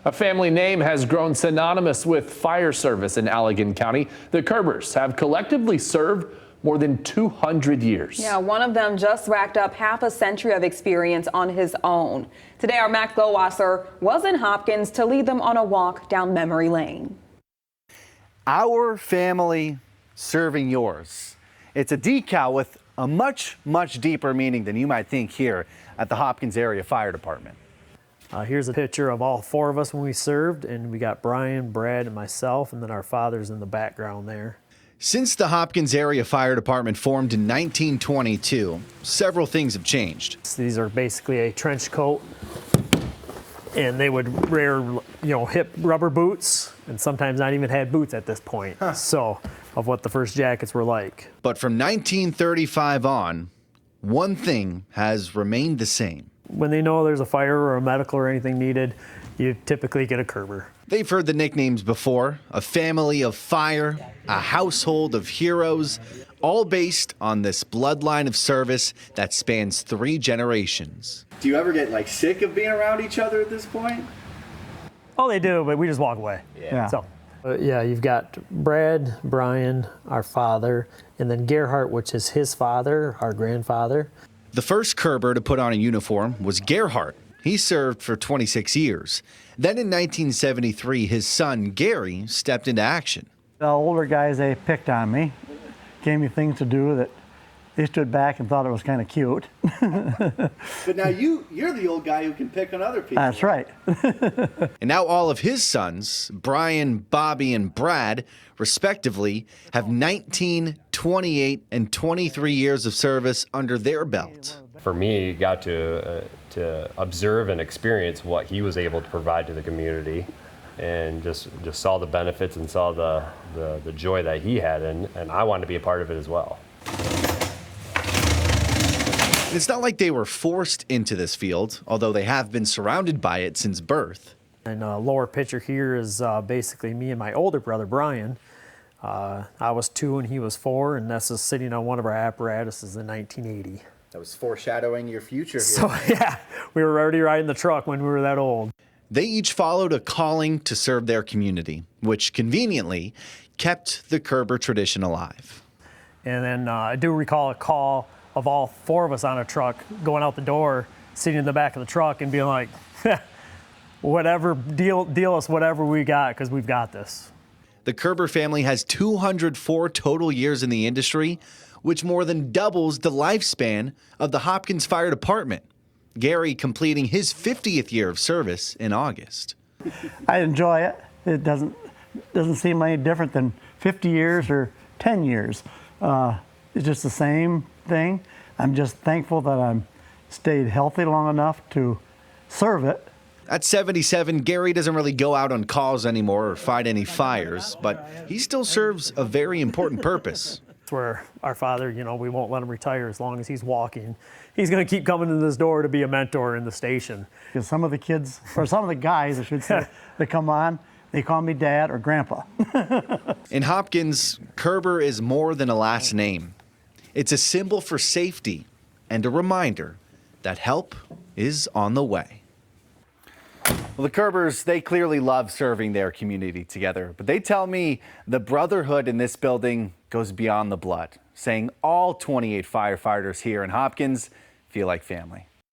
A family name has grown synonymous with fire service in Allegan County. The Kerbers have collectively served more than 200 years. Yeah, one of them just racked up half a century of experience on his own. Today, our Max Gowasser was in Hopkins to lead them on a walk down memory lane. Our family serving yours. It's a decal with a much deeper meaning than you might think here at the Hopkins Area Fire Department. Here's a picture of all four of us when we served, and we got Brian, Brad, and myself, and then our father's in the background there. Since the Hopkins Area Fire Department formed in 1922, several things have changed. These are basically a trench coat, and they would wear, hip rubber boots, and sometimes not even had boots at this point. So, of what the first jackets were like. But from 1935 on, one thing has remained the same. When they know there's a fire or a medical or anything needed, you typically get a Kerber. They've heard the nicknames before: a family of fire, a household of heroes, all based on this bloodline of service that spans 3 generations. Do you ever get sick of being around each other at this point? Oh, they do, but we just walk away. Yeah. So, you've got Brad, Brian, our father, and then Gerhardt, which is his father, our grandfather. The first Kerber to put on a uniform was Gerhardt. He served for 26 years. Then in 1973, his son, Gary, stepped into action. The older guys, they picked on me, gave me things to do that they stood back and thought it was kind of cute. But now you're the old guy who can pick on other people. That's right. And now all of his sons, Brian, Bobby, and Brad, respectively, have 19, 28, and 23 years of service under their belt. For me, got to observe and experience what he was able to provide to the community, and just saw the benefits and saw the joy that he had, and I wanted to be a part of it as well. It's not like they were forced into this field, although they have been surrounded by it since birth. And lower picture here is basically me and my older brother, Brian. I was 2 and he was 4, and that's just sitting on one of our apparatuses in 1980. That was foreshadowing your future here. So yeah, we were already riding the truck when we were that old. They each followed a calling to serve their community, which conveniently kept the Kerber tradition alive. And then I do recall a call of all 4 of us on a truck going out the door, sitting in the back of the truck and being like, whatever, deal us whatever we got, because we've got this. The Kerber family has 204 total years in the industry, which more than doubles the lifespan of the Hopkins Fire Department. Gary completing his 50th year of service in August. I enjoy it. It doesn't seem any different than 50 years or 10 years. It's just the same thing. I'm just thankful that I'm stayed healthy long enough to serve it. At 77, Gary doesn't really go out on calls anymore or fight any fires, but he still serves a very important purpose. Where our father, we won't let him retire as long as he's walking. He's going to keep coming to this door to be a mentor in the station. Because some of the kids, or some of the guys, I should say, that come on, they call me Dad or Grandpa. In Hopkins, Kerber is more than a last name. It's a symbol for safety and a reminder that help is on the way. Well, the Kerbers, they clearly love serving their community together, but they tell me the brotherhood in this building goes beyond the blood, saying all 28 firefighters here in Hopkins feel like family.